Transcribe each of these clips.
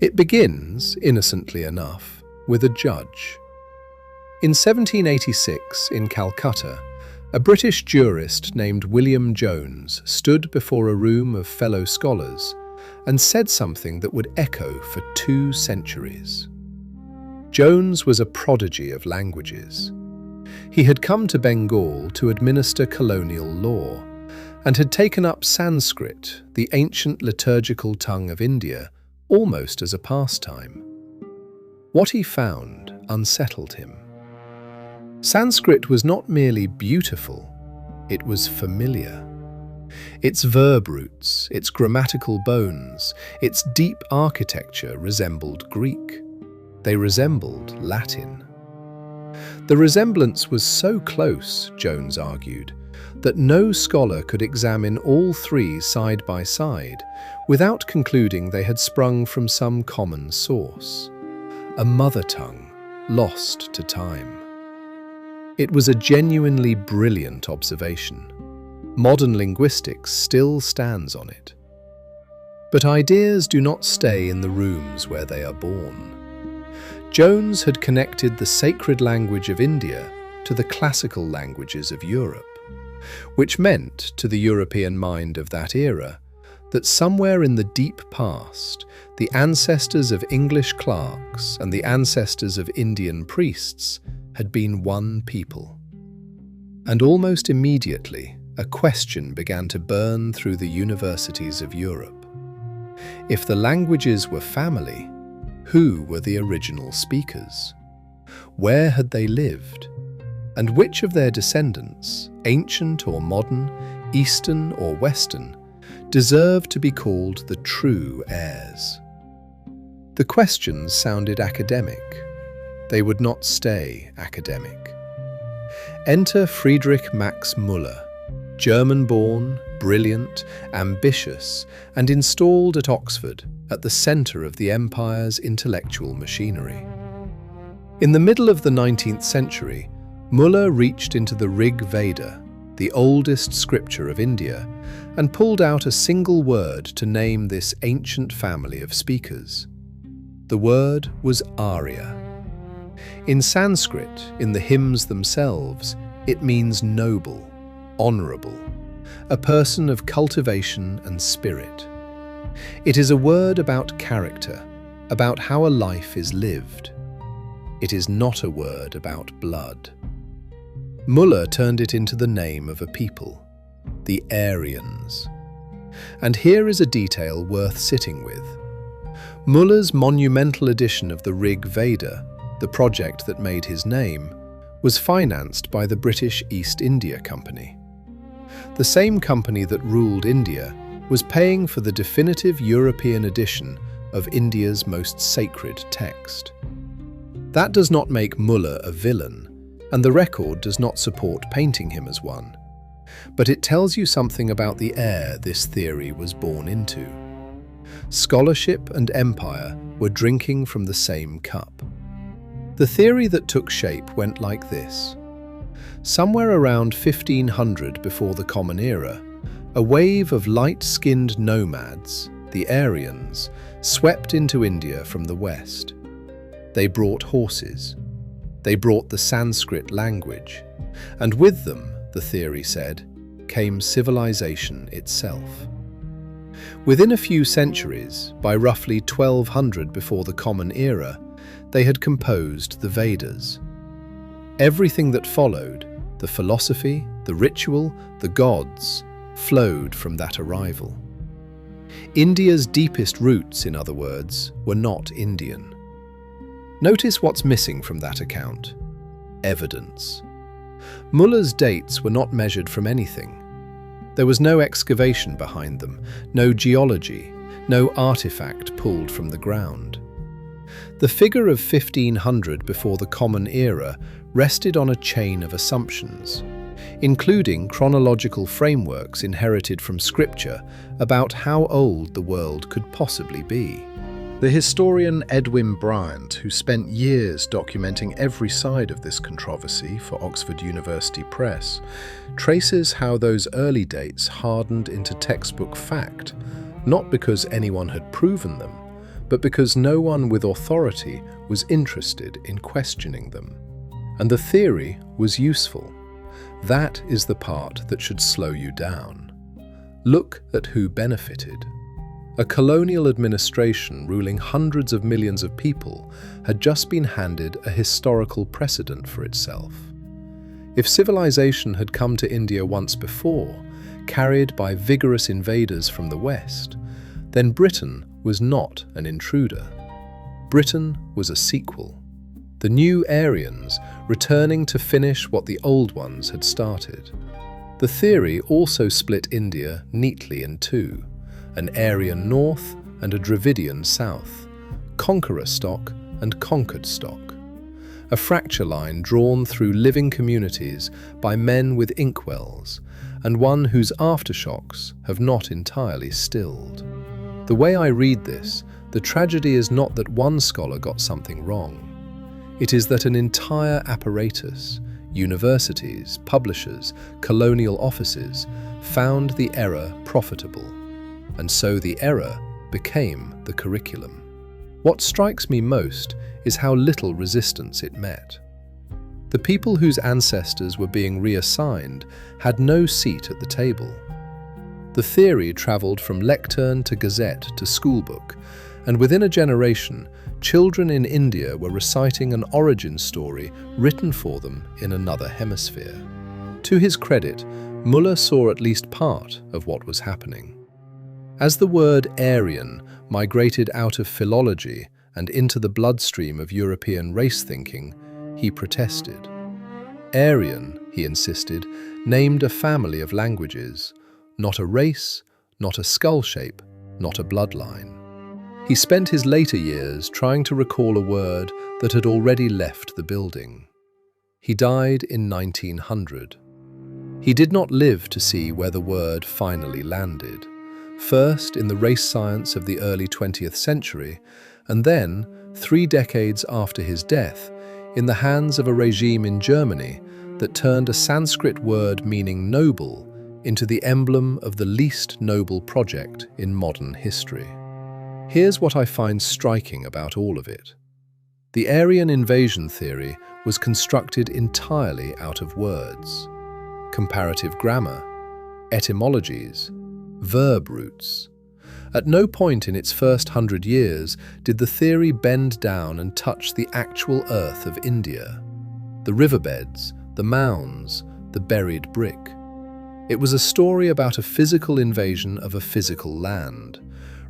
It begins, innocently enough, with a judge. In 1786, in Calcutta, a British jurist named William Jones stood before a room of fellow scholars and said something that would echo for 2 centuries. Jones was a prodigy of languages. He had come to Bengal to administer colonial law and had taken up Sanskrit, the ancient liturgical tongue of India, almost as a pastime. What he found unsettled him. Sanskrit was not merely beautiful, it was familiar. Its verb roots, its grammatical bones, its deep architecture resembled Greek. They resembled Latin. The resemblance was so close, Jones argued, that no scholar could examine all 3 side by side without concluding they had sprung from some common source, a mother tongue lost to time. It was a genuinely brilliant observation. Modern linguistics still stands on it. But ideas do not stay in the rooms where they are born. Jones had connected the sacred language of India to the classical languages of Europe, which meant, to the European mind of that era, that somewhere in the deep past, the ancestors of English clerks and the ancestors of Indian priests had been one people. And almost immediately, a question began to burn through the universities of Europe. If the languages were family, who were the original speakers? Where had they lived? And which of their descendants, ancient or modern, Eastern or Western, deserved to be called the true heirs? The questions sounded academic. They would not stay academic. Enter Friedrich Max Müller, German-born, brilliant, ambitious, and installed at Oxford at the centre of the empire's intellectual machinery. In the middle of the 19th century, Müller reached into the Rig Veda, the oldest scripture of India, and pulled out a single word to name this ancient family of speakers. The word was Arya. In Sanskrit, in the hymns themselves, it means noble, honourable, a person of cultivation and spirit. It is a word about character, about how a life is lived. It is not a word about blood. Müller turned it into the name of a people, the Aryans. And here is a detail worth sitting with. Müller's monumental edition of the Rig Veda, the project that made his name, was financed by the British East India Company. The same company that ruled India was paying for the definitive European edition of India's most sacred text. That does not make Müller a villain, and the record does not support painting him as one. But it tells you something about the air this theory was born into. Scholarship and empire were drinking from the same cup. The theory that took shape went like this. Somewhere around 1500 before the Common Era, a wave of light-skinned nomads, the Aryans, swept into India from the west. They brought horses. They brought the Sanskrit language, and with them, the theory said, came civilization itself. Within a few centuries, by roughly 1200 before the Common Era, they had composed the Vedas. Everything that followed, the philosophy, the ritual, the gods, flowed from that arrival. India's deepest roots, in other words, were not Indian. Notice what's missing from that account. Evidence. Müller's dates were not measured from anything. There was no excavation behind them, no geology, no artifact pulled from the ground. The figure of 1500 before the Common Era rested on a chain of assumptions, including chronological frameworks inherited from scripture about how old the world could possibly be. The historian Edwin Bryant, who spent years documenting every side of this controversy for Oxford University Press, traces how those early dates hardened into textbook fact, not because anyone had proven them, but because no one with authority was interested in questioning them. And the theory was useful. That is the part that should slow you down. Look at who benefited. A colonial administration ruling hundreds of millions of people had just been handed a historical precedent for itself. If civilization had come to India once before, carried by vigorous invaders from the West, then Britain was not an intruder. Britain was a sequel. The new Aryans returning to finish what the old ones had started. The theory also split India neatly in two, an Aryan north and a Dravidian south, conqueror stock and conquered stock. A fracture line drawn through living communities by men with inkwells, and one whose aftershocks have not entirely stilled. The way I read this, the tragedy is not that one scholar got something wrong. It is that an entire apparatus, universities, publishers, colonial offices, found the error profitable, and so the error became the curriculum. What strikes me most is how little resistance it met. The people whose ancestors were being reassigned had no seat at the table. The theory travelled from lectern to gazette to schoolbook, and within a generation, children in India were reciting an origin story written for them in another hemisphere. To his credit, Muller saw at least part of what was happening. As the word Aryan migrated out of philology and into the bloodstream of European race thinking, he protested. Aryan, he insisted, named a family of languages, not a race, not a skull shape, not a bloodline. He spent his later years trying to recall a word that had already left the building. He died in 1900. He did not live to see where the word finally landed, first in the race science of the early 20th century, and then, 3 decades after his death, in the hands of a regime in Germany that turned a Sanskrit word meaning noble into the emblem of the least noble project in modern history. Here's what I find striking about all of it. The Aryan invasion theory was constructed entirely out of words. Comparative grammar, etymologies, verb roots. At no point in its first 100 years did the theory bend down and touch the actual earth of India. The riverbeds, the mounds, the buried brick. It was a story about a physical invasion of a physical land,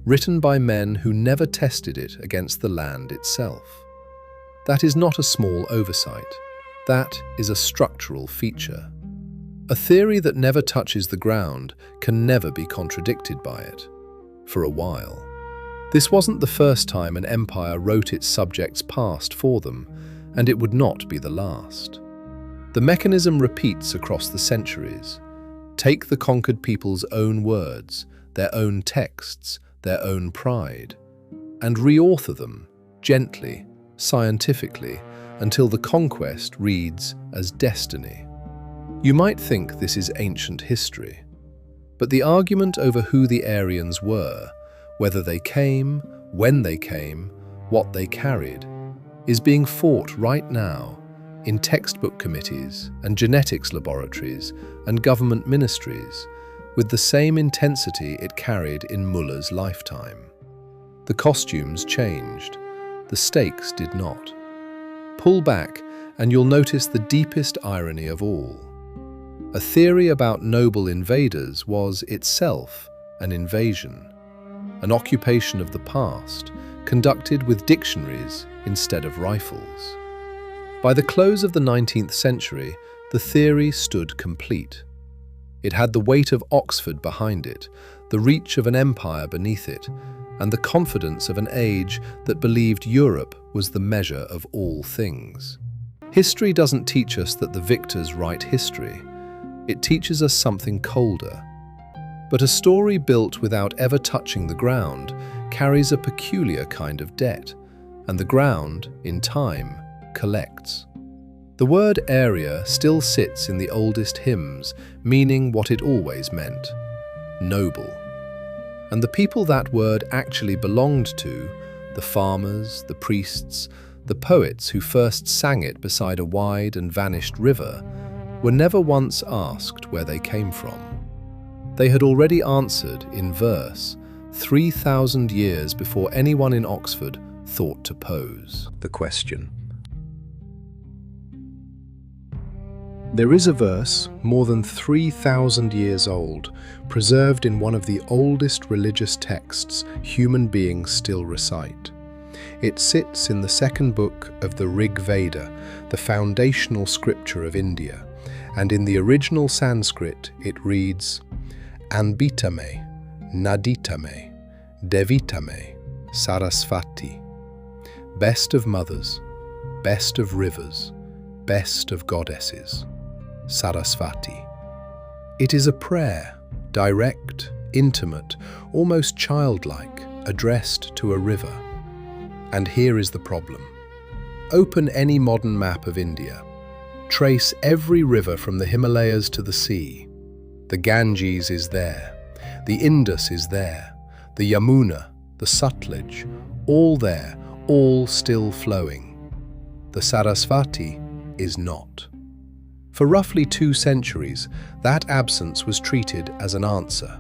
written by men who never tested it against the land itself. That is not a small oversight. That is a structural feature. A theory that never touches the ground can never be contradicted by it. For a while. This wasn't the first time an empire wrote its subjects' past for them, and it would not be the last. The mechanism repeats across the centuries. Take the conquered people's own words, their own texts, their own pride, and reauthor them, gently, scientifically, until the conquest reads as destiny. You might think this is ancient history, but the argument over who the Aryans were, whether they came, when they came, what they carried, is being fought right now in textbook committees and genetics laboratories and government ministries with the same intensity it carried in Muller's lifetime. The costumes changed, the stakes did not. Pull back and you'll notice the deepest irony of all. A theory about noble invaders was itself an invasion, an occupation of the past, conducted with dictionaries instead of rifles. By the close of the 19th century, the theory stood complete. It had the weight of Oxford behind it, the reach of an empire beneath it, and the confidence of an age that believed Europe was the measure of all things. History doesn't teach us that the victors write history. It teaches us something colder. But a story built without ever touching the ground carries a peculiar kind of debt, and the ground, in time, collects. The word Arya still sits in the oldest hymns, meaning what it always meant, noble. And the people that word actually belonged to the farmers, the priests, the poets who first sang it beside a wide and vanished river, were never once asked where they came from. They had already answered in verse 3,000 years before anyone in Oxford thought to pose the question. There is a verse more than 3,000 years old, preserved in one of the oldest religious texts human beings still recite. It sits in the second book of the Rig Veda, the foundational scripture of India, and in the original Sanskrit it reads, Anbitame, Naditame, Devitame, Sarasvati. Best of mothers, best of rivers, best of goddesses, Sarasvati. It is a prayer, direct, intimate, almost childlike, addressed to a river. And here is the problem. Open any modern map of India. Trace every river from the Himalayas to the sea. The Ganges is there. The Indus is there. The Yamuna, the Sutlej, all there, all still flowing. The Sarasvati is not. For roughly 2 centuries, that absence was treated as an answer.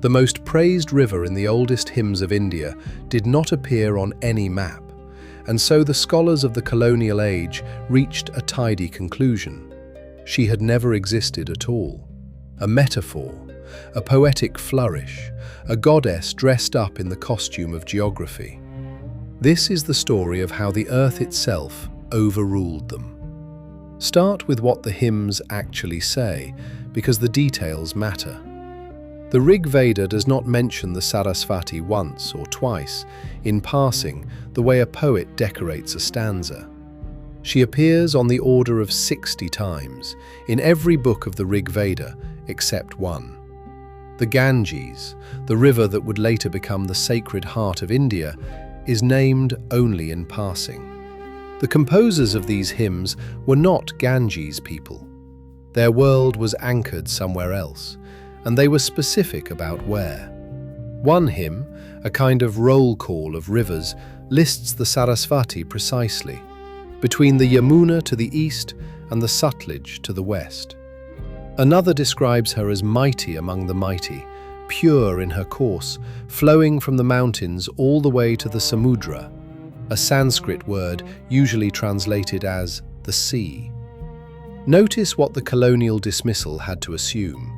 The most praised river in the oldest hymns of India did not appear on any map, and so the scholars of the colonial age reached a tidy conclusion. She had never existed at all. A metaphor, a poetic flourish, a goddess dressed up in the costume of geography. This is the story of how the earth itself overruled them. Start with what the hymns actually say, because the details matter. The Rig Veda does not mention the Sarasvati once or twice, in passing, the way a poet decorates a stanza. She appears on the order of 60 times, in every book of the Rig Veda, except one. The Ganges, the river that would later become the Sacred Heart of India, is named only in passing. The composers of these hymns were not Ganges people. Their world was anchored somewhere else, and they were specific about where. One hymn, a kind of roll call of rivers, lists the Sarasvati precisely, between the Yamuna to the east and the Sutlej to the west. Another describes her as mighty among the mighty, pure in her course, flowing from the mountains all the way to the Samudra, a Sanskrit word usually translated as the sea. Notice what the colonial dismissal had to assume.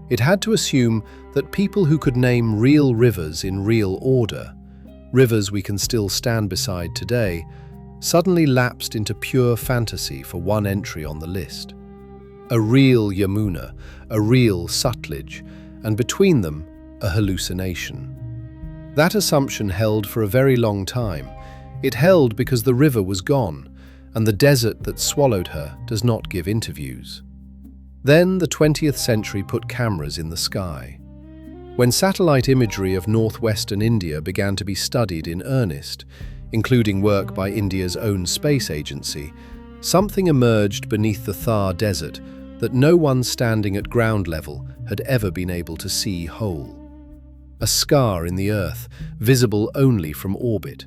It had to assume that people who could name real rivers in real order, rivers we can still stand beside today, suddenly lapsed into pure fantasy for one entry on the list. A real Yamuna, a real Sutlej, and between them, a hallucination. That assumption held for a very long time. It held because the river was gone, and the desert that swallowed her does not give interviews. Then the 20th century put cameras in the sky. When satellite imagery of northwestern India began to be studied in earnest, including work by India's own space agency, something emerged beneath the Thar Desert that no one standing at ground level had ever been able to see whole. A scar in the earth, visible only from orbit.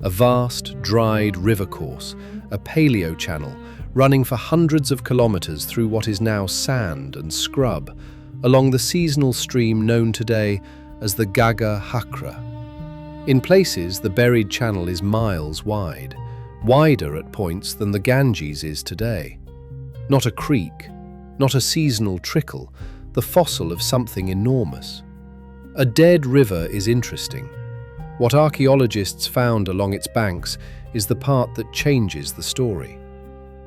A vast, dried river course, a paleo-channel, running for hundreds of kilometers through what is now sand and scrub, along the seasonal stream known today as the Gaga Hakra. In places, the buried channel is miles wide, wider at points than the Ganges is today. Not a creek, not a seasonal trickle, the fossil of something enormous. A dead river is interesting. What archaeologists found along its banks is the part that changes the story.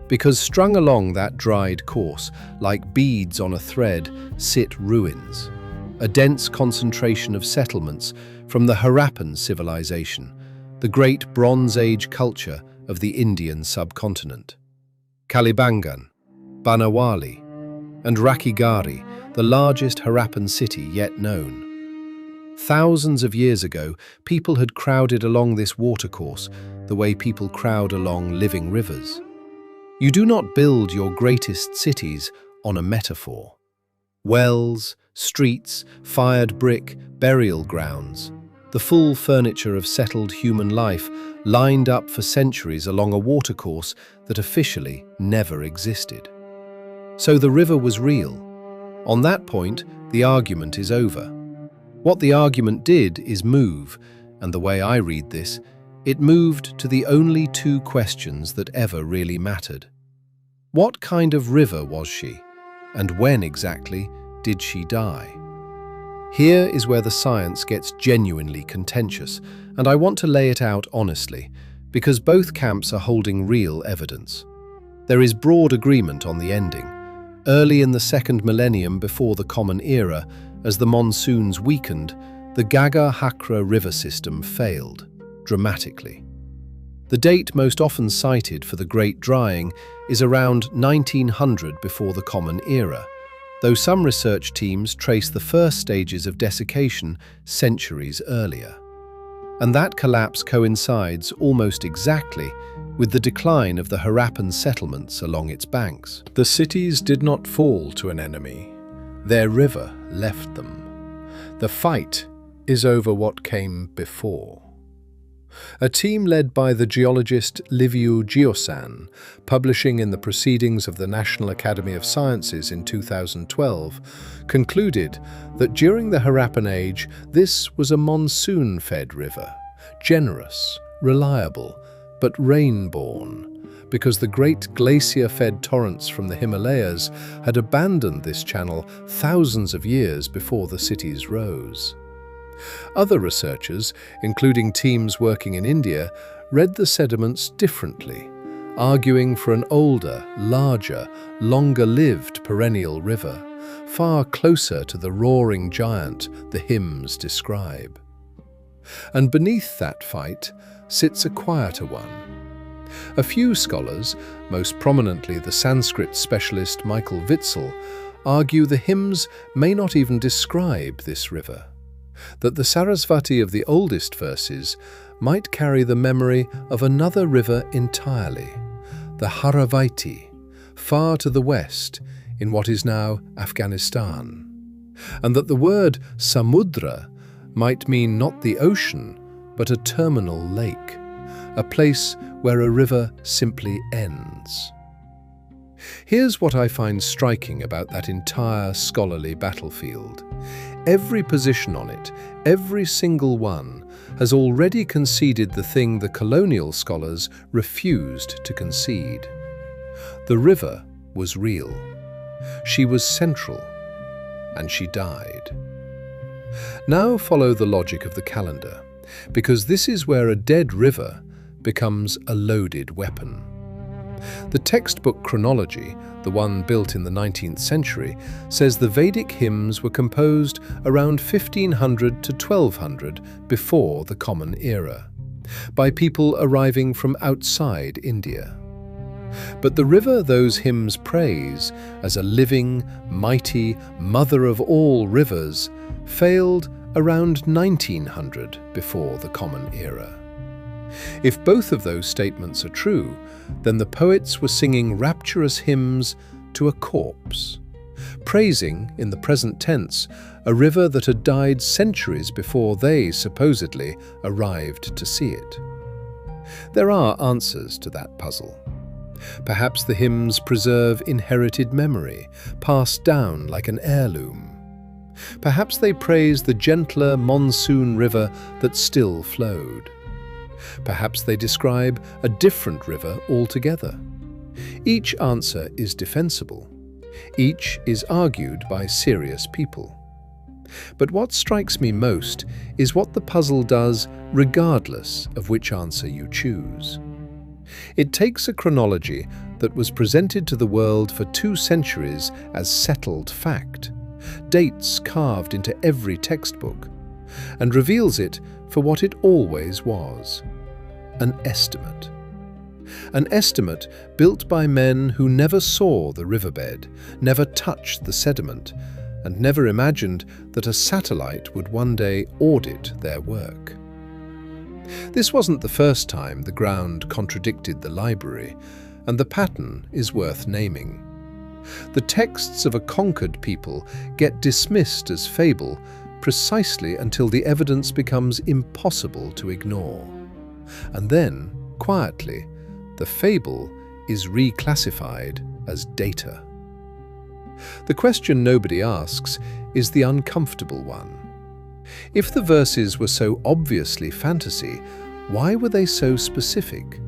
Because strung along that dried course, like beads on a thread, sit ruins. A dense concentration of settlements from the Harappan civilization, the great Bronze Age culture of the Indian subcontinent. Kalibangan, Banawali, and Rakhigarhi, the largest Harappan city yet known. Thousands of years ago, people had crowded along this watercourse the way people crowd along living rivers. You do not build your greatest cities on a metaphor. Wells, streets, fired brick, burial grounds. the full furniture of settled human life lined up for centuries along a watercourse that officially never existed. So the river was real. On that point, the argument is over. What the argument did is move, and the way I read this, it moved to the only two questions that ever really mattered. What kind of river was she, and when exactly did she die? Here is where the science gets genuinely contentious, and I want to lay it out honestly, because both camps are holding real evidence. There is broad agreement on the ending. Early in the second millennium before the Common Era, as the monsoons weakened, the Ghaggar-Hakra river system failed, dramatically. The date most often cited for the Great Drying is around 1900 before the Common Era, though some research teams trace the first stages of desiccation centuries earlier. And that collapse coincides almost exactly with the decline of the Harappan settlements along its banks. The cities did not fall to an enemy. Their river left them. The fight is over what came before. A team led by the geologist Liviu Giosan, publishing in the Proceedings of the National Academy of Sciences in 2012, concluded that during the Harappan Age, this was a monsoon-fed river, generous, reliable, but rain-born, because the great glacier-fed torrents from the Himalayas had abandoned this channel thousands of years before the cities rose. Other researchers, including teams working in India, read the sediments differently, arguing for an older, larger, longer-lived perennial river, far closer to the roaring giant the hymns describe. And beneath that fight sits a quieter one. A few scholars, most prominently the Sanskrit specialist Michael Witzel, argue the hymns may not even describe this river, that the Sarasvati of the oldest verses might carry the memory of another river entirely, the Haravati, far to the west in what is now Afghanistan, and that the word Samudra might mean not the ocean, but a terminal lake, a place where a river simply ends. Here's what I find striking about that entire scholarly battlefield. Every position on it, every single one, has already conceded the thing the colonial scholars refused to concede. The river was real. She was central, and she died. Now follow the logic of the calendar, because this is where a dead river becomes a loaded weapon. The textbook chronology, the one built in the 19th century, says the Vedic hymns were composed around 1500 to 1200 before the Common Era, by people arriving from outside India. But the river those hymns praise as a living, mighty, mother of all rivers failed around 1900 before the Common Era. If both of those statements are true, then the poets were singing rapturous hymns to a corpse, praising, in the present tense, a river that had died centuries before they, supposedly, arrived to see it. There are answers to that puzzle. Perhaps the hymns preserve inherited memory, passed down like an heirloom. Perhaps they praise the gentler monsoon river that still flowed. Perhaps they describe a different river altogether. Each answer is defensible. Each is argued by serious people. But what strikes me most is what the puzzle does regardless of which answer you choose. It takes a chronology that was presented to the world for 2 centuries as settled fact, dates carved into every textbook, and reveals it for what it always was: an estimate. An estimate built by men who never saw the riverbed, never touched the sediment, and never imagined that a satellite would one day audit their work. This wasn't the first time the ground contradicted the library, and the pattern is worth naming. The texts of a conquered people get dismissed as fable precisely until the evidence becomes impossible to ignore. And then, quietly, the fable is reclassified as data. The question nobody asks is the uncomfortable one. If the verses were so obviously fantasy, why were they so specific?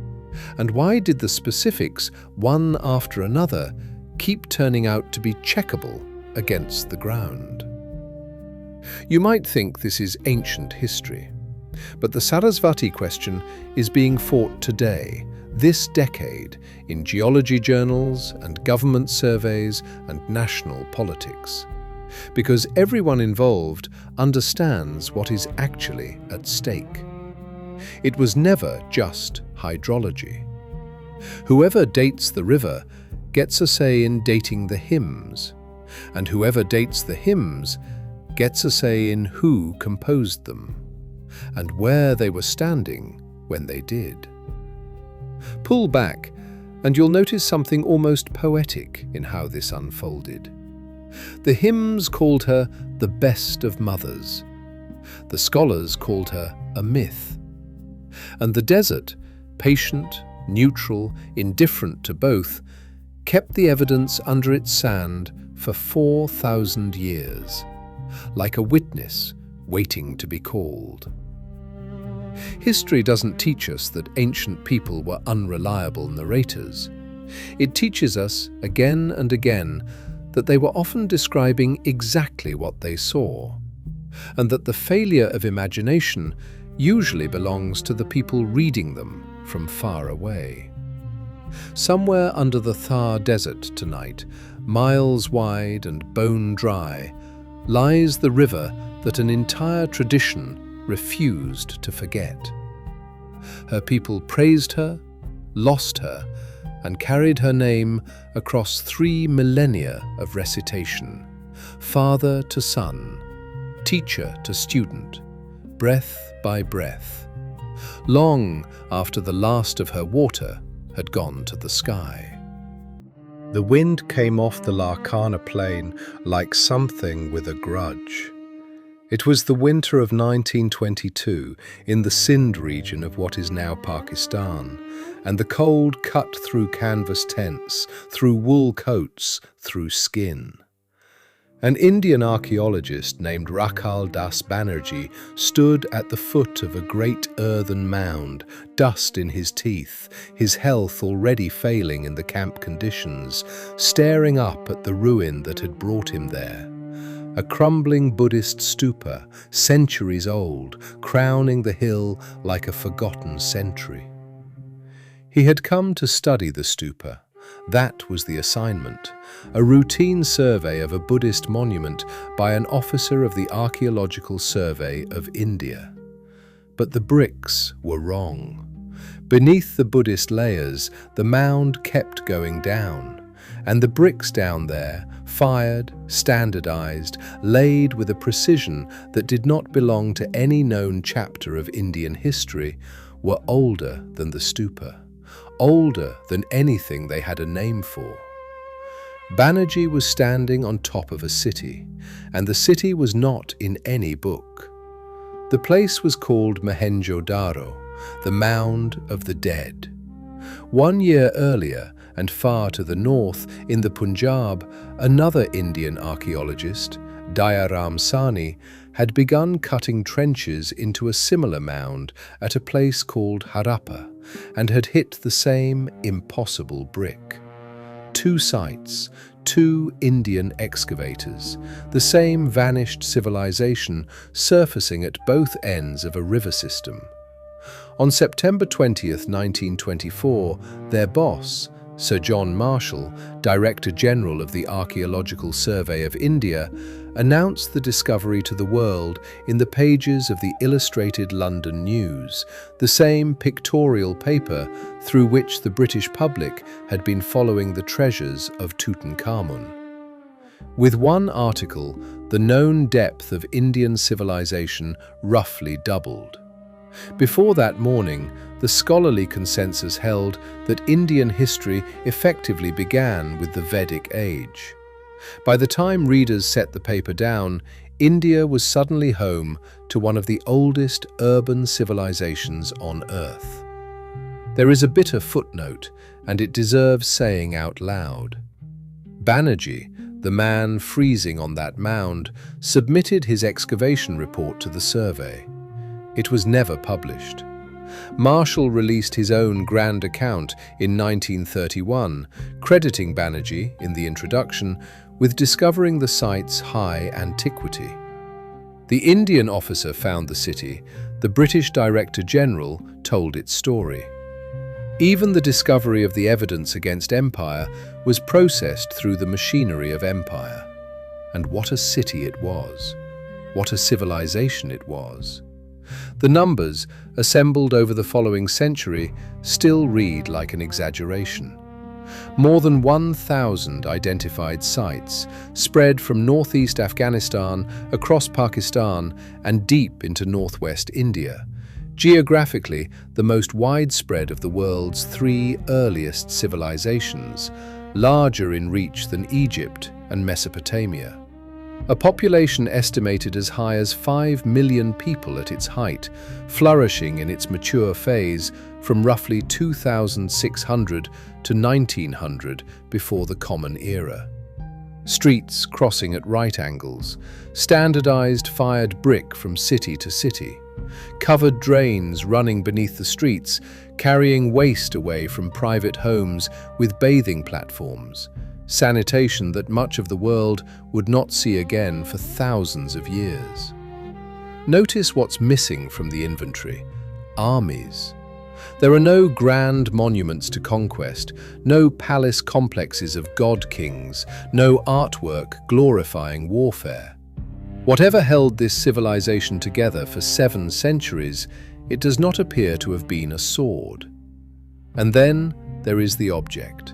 And why did the specifics, one after another, keep turning out to be checkable against the ground? You might think this is ancient history, but the Sarasvati question is being fought today, this decade, in geology journals and government surveys and national politics. Because everyone involved understands what is actually at stake. It was never just hydrology. Whoever dates the river gets a say in dating the hymns, and whoever dates the hymns gets a say in who composed them, and where they were standing when they did. Pull back, and you'll notice something almost poetic in how this unfolded. The hymns called her the best of mothers. The scholars called her a myth. And the desert, patient, neutral, indifferent to both, kept the evidence under its sand for 4,000 years, like a witness waiting to be called. History doesn't teach us that ancient people were unreliable narrators. It teaches us, again and again, that they were often describing exactly what they saw, and that the failure of imagination usually belongs to the people reading them from far away. Somewhere under the Thar Desert tonight, miles wide and bone dry, lies the river that an entire tradition refused to forget. Her people praised her, lost her, and carried her name across 3 millennia of recitation, father to son, teacher to student, breath by breath, long after the last of her water had gone to the sky. The wind came off the Larkana plain like something with a grudge. It was the winter of 1922 in the Sindh region of what is now Pakistan, and the cold cut through canvas tents, through wool coats, through skin. An Indian archaeologist named Rakhal Das Banerjee stood at the foot of a great earthen mound, dust in his teeth, his health already failing in the camp conditions, staring up at the ruin that had brought him there. A crumbling Buddhist stupa, centuries old, crowning the hill like a forgotten century. He had come to study the stupa. That was the assignment, a routine survey of a Buddhist monument by an officer of the Archaeological Survey of India. But the bricks were wrong. Beneath the Buddhist layers, the mound kept going down, and the bricks down there, fired, standardized, laid with a precision that did not belong to any known chapter of Indian history, were older than the stupa, older than anything they had a name for. Banerjee was standing on top of a city, and the city was not in any book. The place was called Mohenjo-daro, the Mound of the Dead. 1 year earlier, and far to the north, in the Punjab, another Indian archaeologist, Dayaram Sahni, had begun cutting trenches into a similar mound at a place called Harappa, and had hit the same impossible brick. 2 sites, 2 Indian excavators, the same vanished civilization surfacing at both ends of a river system. On September 20th, 1924, their boss, Sir John Marshall, Director General of the Archaeological Survey of India, announced the discovery to the world in the pages of the Illustrated London News, the same pictorial paper through which the British public had been following the treasures of Tutankhamun. With one article, the known depth of Indian civilization roughly doubled. Before that morning, the scholarly consensus held that Indian history effectively began with the Vedic age. By the time readers set the paper down, India was suddenly home to one of the oldest urban civilizations on Earth. There is a bitter footnote, and it deserves saying out loud. Banerjee, the man freezing on that mound, submitted his excavation report to the survey. It was never published. Marshall released his own grand account in 1931, crediting Banerjee, in the introduction, with discovering the site's high antiquity. The Indian officer found the city. The British Director General told its story. Even the discovery of the evidence against empire was processed through the machinery of empire. And what a city it was! What a civilization it was! The numbers, assembled over the following century, still read like an exaggeration. More than 1,000 identified sites, spread from northeast Afghanistan, across Pakistan, and deep into northwest India. Geographically, the most widespread of the world's 3 earliest civilizations, larger in reach than Egypt and Mesopotamia. A population estimated as high as 5 million people at its height, flourishing in its mature phase from roughly 2,600 to 1900 before the Common Era. Streets crossing at right angles, standardized fired brick from city to city, covered drains running beneath the streets, carrying waste away from private homes with bathing platforms, sanitation that much of the world would not see again for thousands of years. Notice what's missing from the inventory: armies. There are no grand monuments to conquest, no palace complexes of god-kings, no artwork glorifying warfare. Whatever held this civilization together for 7 centuries, it does not appear to have been a sword. And then there is the object.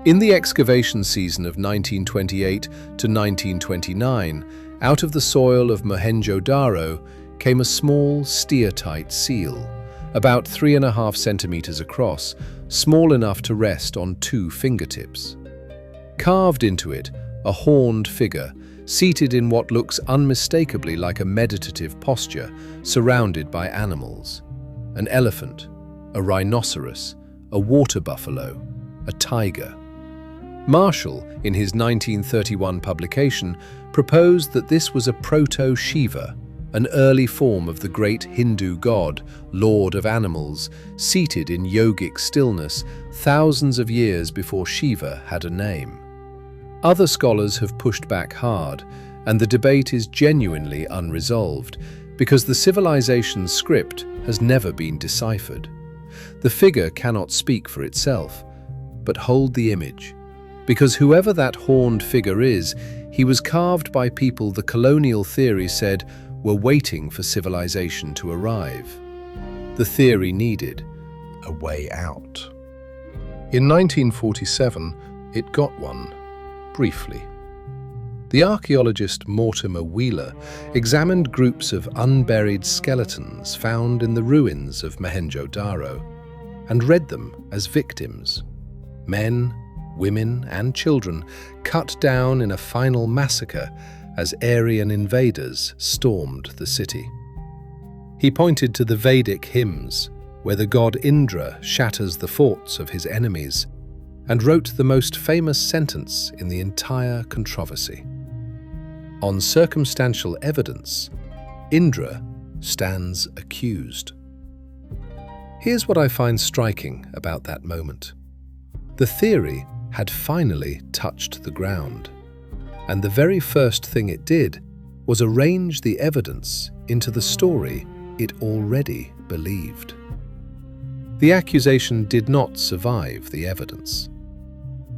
In the excavation season of 1928 to 1929, out of the soil of Mohenjo-daro came a small, steer-tight seal, about 3.5 centimeters across, small enough to rest on 2 fingertips. Carved into it, a horned figure, seated in what looks unmistakably like a meditative posture, surrounded by animals. An elephant, a rhinoceros, a water buffalo, a tiger. Marshall, in his 1931 publication, proposed that this was a proto-Shiva, an early form of the great Hindu god, lord of animals, seated in yogic stillness thousands of years before Shiva had a name. Other scholars have pushed back hard, and the debate is genuinely unresolved, because the civilization's script has never been deciphered. The figure cannot speak for itself, but hold the image. Because whoever that horned figure is, he was carved by people the colonial theory said were waiting for civilization to arrive. The theory needed a way out. In 1947, it got one, briefly. The archaeologist Mortimer Wheeler examined groups of unburied skeletons found in the ruins of Mohenjo-daro and read them as victims. Men, women and children cut down in a final massacre as Aryan invaders stormed the city. He pointed to the Vedic hymns, where the god Indra shatters the forts of his enemies, and wrote the most famous sentence in the entire controversy. On circumstantial evidence, Indra stands accused. Here's what I find striking about that moment. The theory had finally touched the ground, and the very first thing it did was arrange the evidence into the story it already believed. The accusation did not survive the evidence.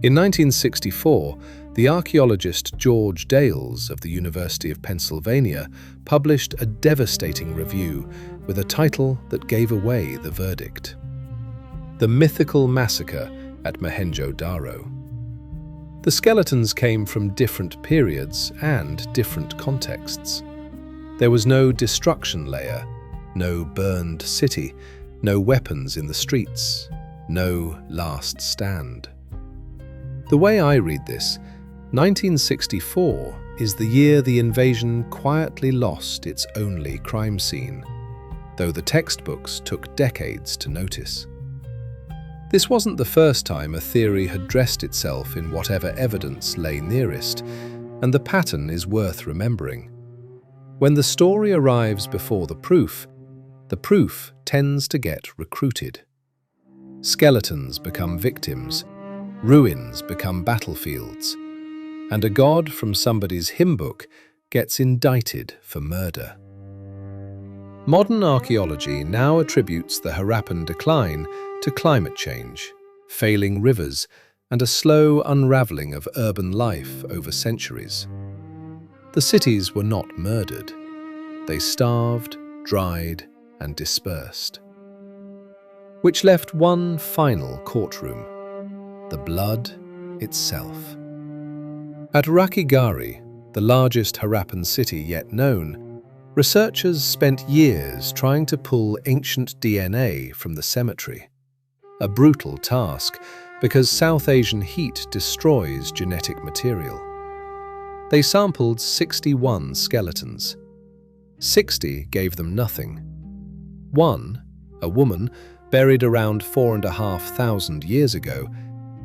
In 1964, the archaeologist George Dales of the University of Pennsylvania published a devastating review with a title that gave away the verdict: The Mythical Massacre at Mohenjo-daro. The skeletons came from different periods and different contexts. There was no destruction layer, no burned city, no weapons in the streets, no last stand. The way I read this, 1964 is the year the invasion quietly lost its only crime scene, though the textbooks took decades to notice. This wasn't the first time a theory had dressed itself in whatever evidence lay nearest, and the pattern is worth remembering. When the story arrives before the proof tends to get recruited. Skeletons become victims, ruins become battlefields, and a god from somebody's hymn book gets indicted for murder. Modern archaeology now attributes the Harappan decline to climate change, failing rivers, and a slow unraveling of urban life over centuries. The cities were not murdered. They starved, dried, and dispersed, which left one final courtroom: the blood itself. At Rakhigarhi, the largest Harappan city yet known, researchers spent years trying to pull ancient DNA from the cemetery. A brutal task, because South Asian heat destroys genetic material. They sampled 61 skeletons. 60 gave them nothing. One, a woman buried around 4,500 years ago,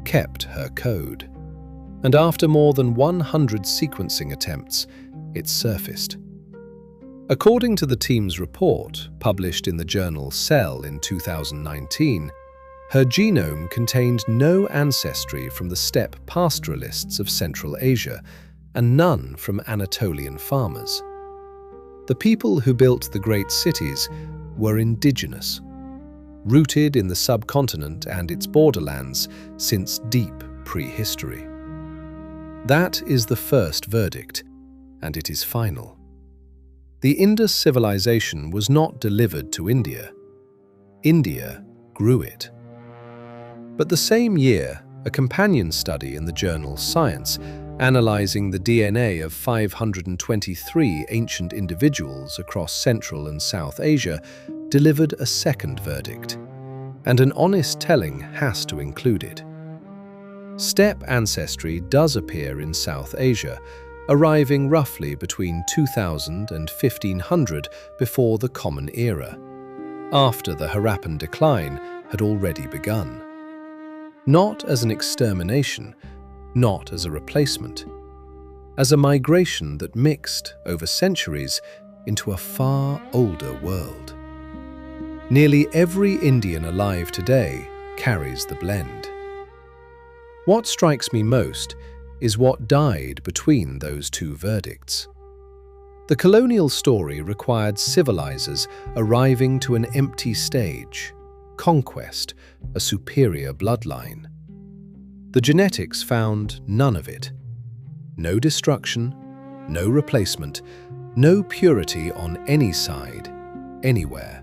kept her code. And after more than 100 sequencing attempts, it surfaced. According to the team's report, published in the journal Cell in 2019, her genome contained no ancestry from the steppe pastoralists of Central Asia and none from Anatolian farmers. The people who built the great cities were indigenous, rooted in the subcontinent and its borderlands since deep prehistory. That is the first verdict, and it is final. The Indus civilization was not delivered to India. India grew it. But the same year, a companion study in the journal Science, analyzing the DNA of 523 ancient individuals across Central and South Asia, delivered a second verdict, and an honest telling has to include it. Steppe ancestry does appear in South Asia, arriving roughly between 2000 and 1500 before the Common Era, after the Harappan decline had already begun. Not as an extermination, not as a replacement, as a migration that mixed over centuries into a far older world. Nearly every Indian alive today carries the blend. What strikes me most is what died between those two verdicts. The colonial story required civilizers arriving to an empty stage, conquest, a superior bloodline. The genetics found none of it. No destruction, no replacement, no purity on any side, anywhere.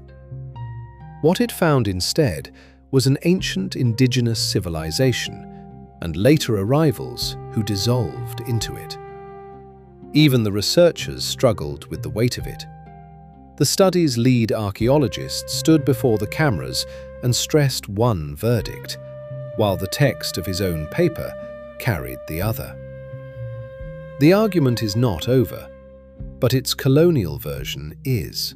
What it found instead was an ancient indigenous civilization and later arrivals who dissolved into it. Even the researchers struggled with the weight of it. The study's lead archaeologist stood before the cameras and stressed one verdict, while the text of his own paper carried the other. The argument is not over, but its colonial version is.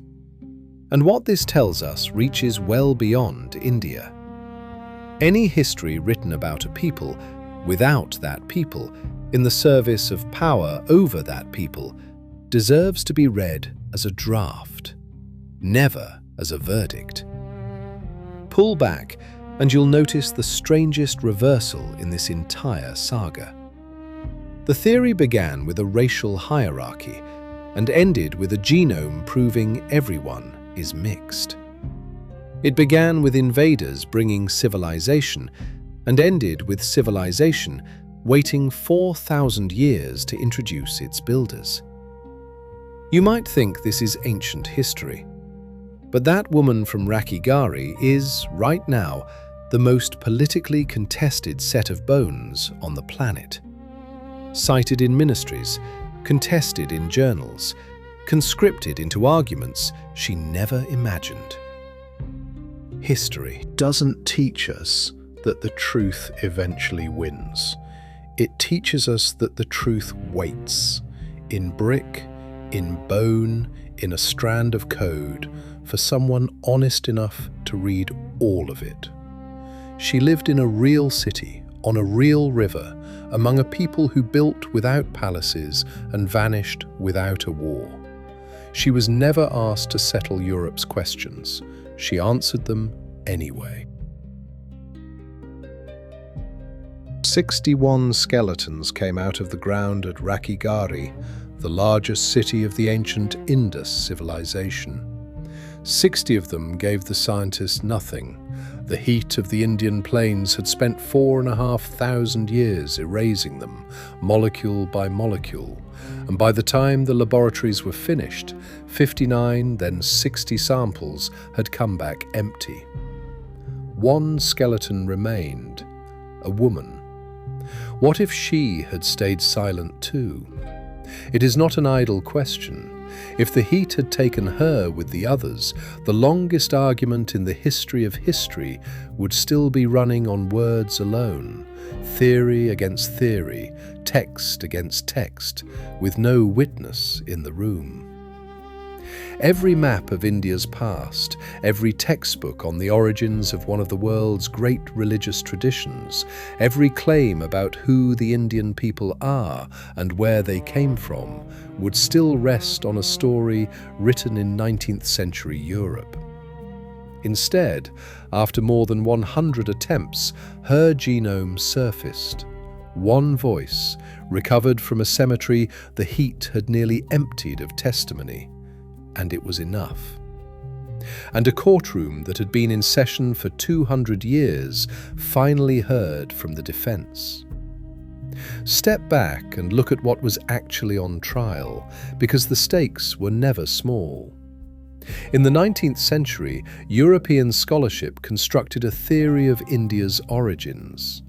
And what this tells us reaches well beyond India. Any history written about a people, without that people, in the service of power over that people, deserves to be read as a draft, never as a verdict. Pull back, and you'll notice the strangest reversal in this entire saga. The theory began with a racial hierarchy and ended with a genome proving everyone is mixed. It began with invaders bringing civilization and ended with civilization waiting 4,000 years to introduce its builders. You might think this is ancient history, but that woman from Rakhigarhi is, right now, the most politically contested set of bones on the planet. Cited in ministries, contested in journals, conscripted into arguments she never imagined. History doesn't teach us that the truth eventually wins. It teaches us that the truth waits. in brick, in bone, in a strand of code, for someone honest enough to read all of it. She lived in a real city, on a real river, among a people who built without palaces and vanished without a war. She was never asked to settle Europe's questions. She answered them anyway. 61 skeletons came out of the ground at Rakhigarhi, the largest city of the ancient Indus civilization. 60 of them gave the scientists nothing. The heat of the Indian plains had spent 4,500 years erasing them, molecule by molecule, and by the time the laboratories were finished, 59, then 60 samples had come back empty. One skeleton remained, a woman. What if she had stayed silent too? It is not an idle question. If the heat had taken her with the others, the longest argument in the history of history would still be running on words alone, theory against theory, text against text, with no witness in the room. Every map of India's past, every textbook on the origins of one of the world's great religious traditions, every claim about who the Indian people are and where they came from, would still rest on a story written in 19th century Europe. Instead, after more than 100 attempts, her genome surfaced. One voice, recovered from a cemetery the heat had nearly emptied of testimony. And it was enough. And a courtroom that had been in session for 200 years finally heard from the defense. Step back and look at what was actually on trial, because the stakes were never small. In the 19th century, European scholarship constructed a theory of India's origins.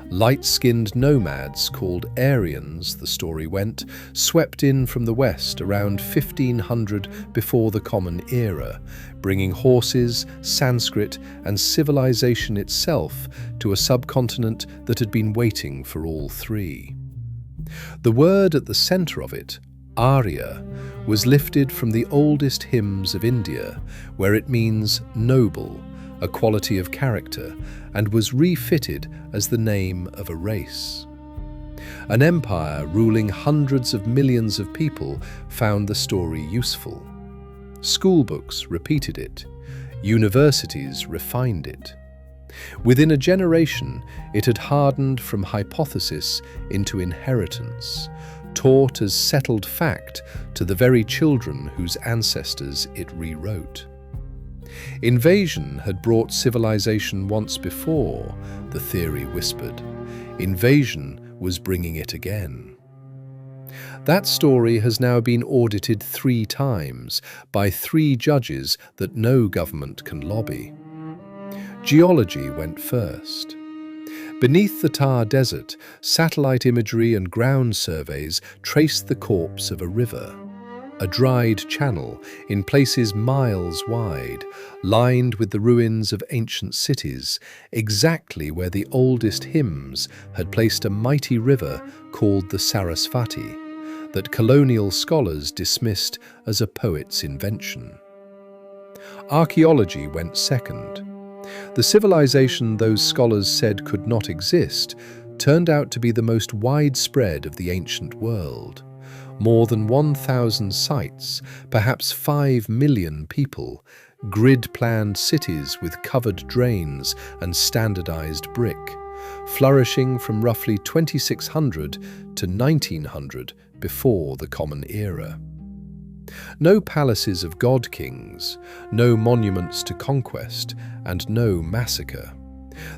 Light-skinned nomads called Aryans, the story went, swept in from the west around 1500 before the Common Era, bringing horses, Sanskrit, and civilization itself to a subcontinent that had been waiting for all three. The word at the center of it, Arya, was lifted from the oldest hymns of India, where it means noble, a quality of character, and was refitted as the name of a race. An empire ruling hundreds of millions of people found the story useful. Schoolbooks repeated it. Universities refined it. Within a generation, it had hardened from hypothesis into inheritance, taught as settled fact to the very children whose ancestors it rewrote. Invasion had brought civilization once before, the theory whispered. Invasion was bringing it again. That story has now been audited 3 times by 3 judges that no government can lobby. Geology went first. Beneath the Thar Desert, satellite imagery and ground surveys traced the corpse of a river. A dried channel, in places miles wide, lined with the ruins of ancient cities, exactly where the oldest hymns had placed a mighty river called the Sarasvati, that colonial scholars dismissed as a poet's invention. Archaeology went second. The civilization those scholars said could not exist turned out to be the most widespread of the ancient world. More than 1,000 sites, perhaps 5 million people, grid-planned cities with covered drains and standardized brick, flourishing from roughly 2600 to 1900 before the Common Era. No palaces of god-kings, no monuments to conquest, and no massacre.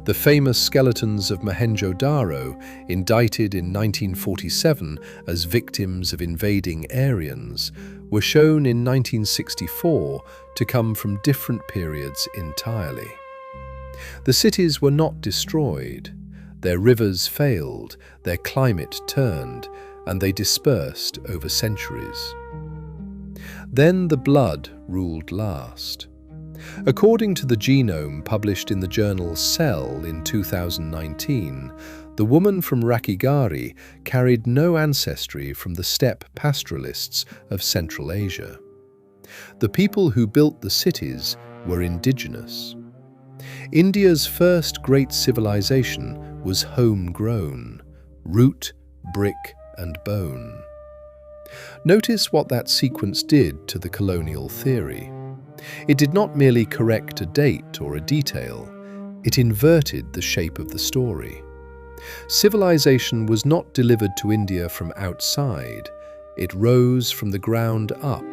The famous skeletons of Mohenjo-daro, indicted in 1947 as victims of invading Aryans, were shown in 1964 to come from different periods entirely. The cities were not destroyed. Their rivers failed, their climate turned, and they dispersed over centuries. Then the blood ruled last. According to the genome published in the journal Cell in 2019, the woman from Rakhigarhi carried no ancestry from the steppe pastoralists of Central Asia. The people who built the cities were indigenous. India's first great civilization was homegrown, root, brick, and bone. Notice what that sequence did to the colonial theory. It did not merely correct a date or a detail, it inverted the shape of the story. Civilization was not delivered to India from outside, it rose from the ground up,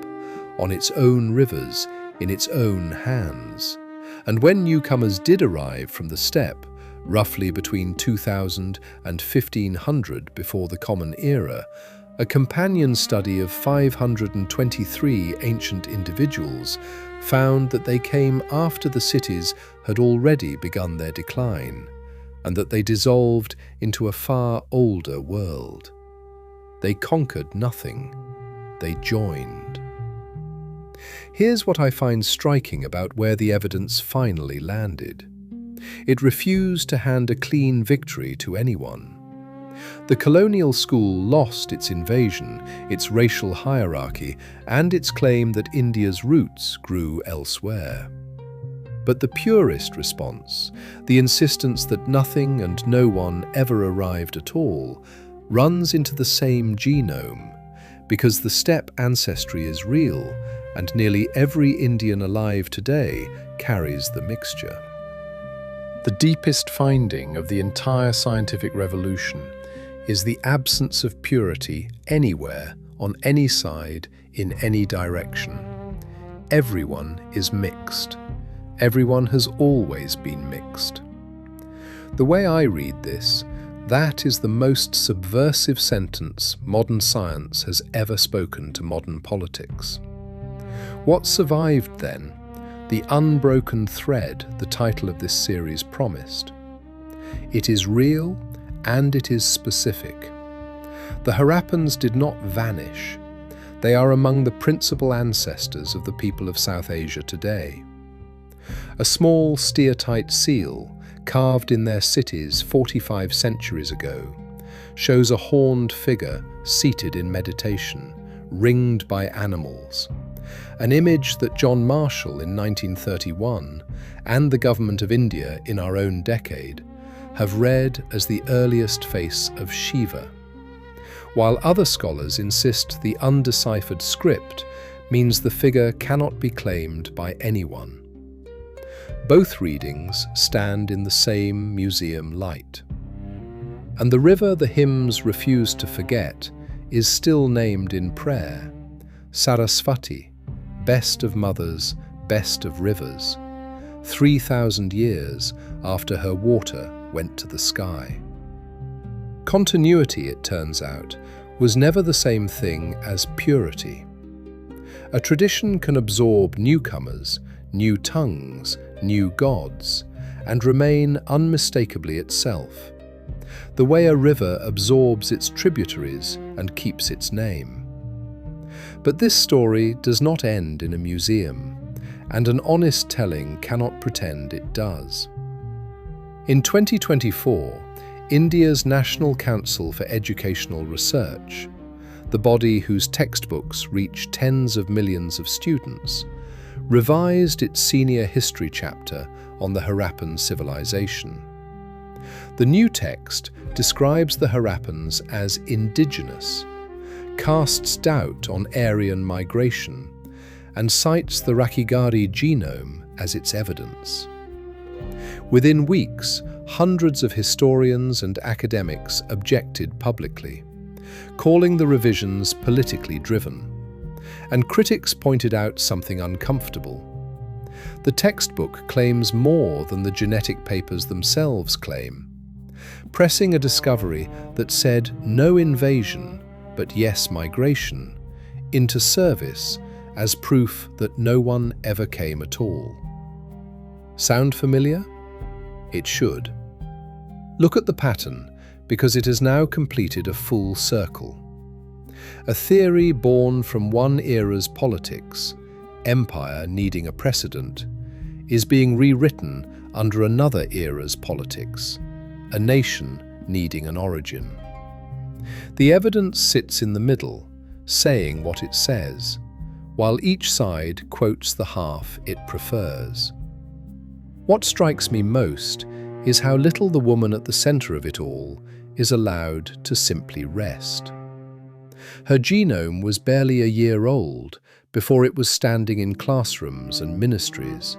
on its own rivers, in its own hands. And when newcomers did arrive from the steppe, roughly between 2000 and 1500 before the Common Era, a companion study of 523 ancient individuals found that they came after the cities had already begun their decline, and that they dissolved into a far older world. They conquered nothing, they joined. Here's what I find striking about where the evidence finally landed. It refused to hand a clean victory to anyone. The colonial school lost its invasion, its racial hierarchy, and its claim that India's roots grew elsewhere. But the purist response, the insistence that nothing and no one ever arrived at all, runs into the same genome, because the steppe ancestry is real, and nearly every Indian alive today carries the mixture. The deepest finding of the entire scientific revolution is the absence of purity anywhere, on any side, in any direction. Everyone is mixed. Everyone has always been mixed. The way I read this, that is the most subversive sentence modern science has ever spoken to modern politics. What survived then? The unbroken thread the title of this series promised. It is real and it is specific. The Harappans did not vanish. They are among the principal ancestors of the people of South Asia today. A small steatite seal, carved in their cities 45 centuries ago, shows a horned figure seated in meditation, ringed by animals. An image that John Marshall in 1931 and the government of India in our own decade have read as the earliest face of Shiva, while other scholars insist the undeciphered script means the figure cannot be claimed by anyone. Both readings stand in the same museum light. And the river the hymns refuse to forget is still named in prayer, Sarasvati, best of mothers, best of rivers, 3,000 years after her water went to the sky. Continuity, it turns out, was never the same thing as purity. A tradition can absorb newcomers, new tongues, new gods, and remain unmistakably itself, the way a river absorbs its tributaries and keeps its name. But this story does not end in a museum, and an honest telling cannot pretend it does. In 2024, India's National Council for Educational Research, the body whose textbooks reach tens of millions of students, revised its senior history chapter on the Harappan civilization. The new text describes the Harappans as indigenous, casts doubt on Aryan migration, and cites the Rakhigarhi genome as its evidence. Within weeks, hundreds of historians and academics objected publicly, calling the revisions politically driven, and critics pointed out something uncomfortable. The textbook claims more than the genetic papers themselves claim, pressing a discovery that said no invasion, but yes migration, into service as proof that no one ever came at all. Sound familiar? It should. Look at the pattern, because it has now completed a full circle. A theory born from one era's politics, empire needing a precedent, is being rewritten under another era's politics, a nation needing an origin. The evidence sits in the middle, saying what it says, while each side quotes the half it prefers. What strikes me most is how little the woman at the center of it all is allowed to simply rest. Her genome was barely a year old before it was standing in classrooms and ministries,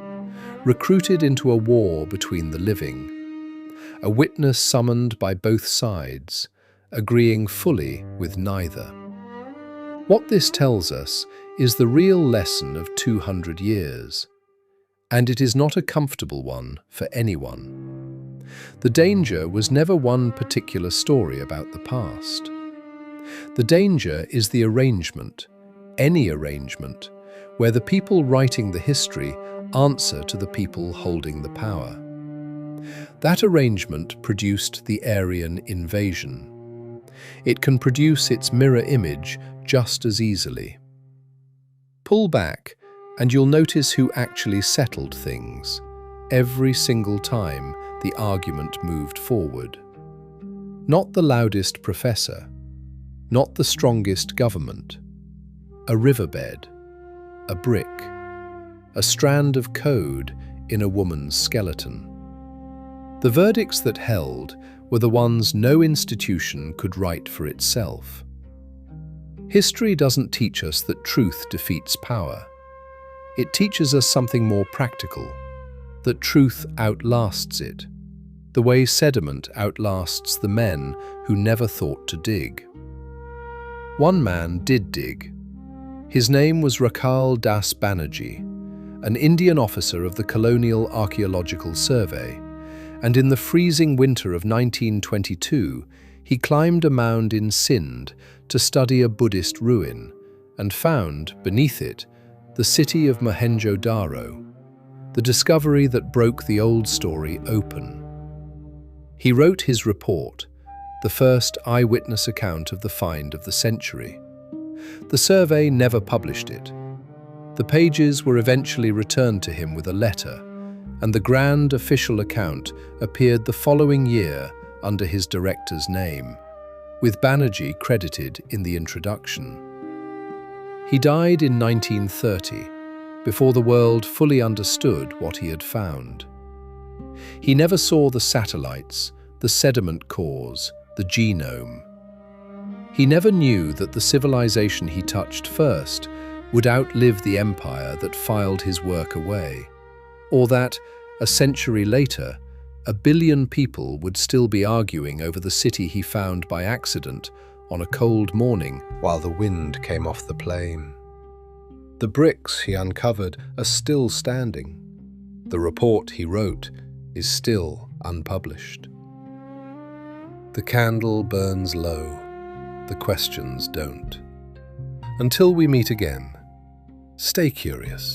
recruited into a war between the living, a witness summoned by both sides, agreeing fully with neither. What this tells us is the real lesson of 200 years, and it is not a comfortable one for anyone. The danger was never one particular story about the past. The danger is the arrangement, any arrangement, where the people writing the history answer to the people holding the power. That arrangement produced the Aryan invasion. It can produce its mirror image just as easily. Pull back, and you'll notice who actually settled things, every single time the argument moved forward. Not the loudest professor, not the strongest government. A riverbed, a brick, a strand of code in a woman's skeleton. The verdicts that held were the ones no institution could write for itself. History doesn't teach us that truth defeats power. It teaches us something more practical, that truth outlasts it, the way sediment outlasts the men who never thought to dig. One man did dig. His name was Rakhal Das Banerjee, an Indian officer of the Colonial Archaeological Survey, and in the freezing winter of 1922, he climbed a mound in Sindh to study a Buddhist ruin and found, beneath it, the city of Mohenjo-daro, the discovery that broke the old story open. He wrote his report, the first eyewitness account of the find of the century. The survey never published it. The pages were eventually returned to him with a letter, and the grand official account appeared the following year under his director's name, with Banerjee credited in the introduction. He died in 1930, before the world fully understood what he had found. He never saw the satellites, the sediment cores, the genome. He never knew that the civilization he touched first would outlive the empire that filed his work away, or that, a century later, 1 billion people would still be arguing over the city he found by accident on a cold morning while the wind came off the plain. The bricks he uncovered are still standing. The report he wrote is still unpublished. The candle burns low, the questions don't. Until we meet again, stay curious.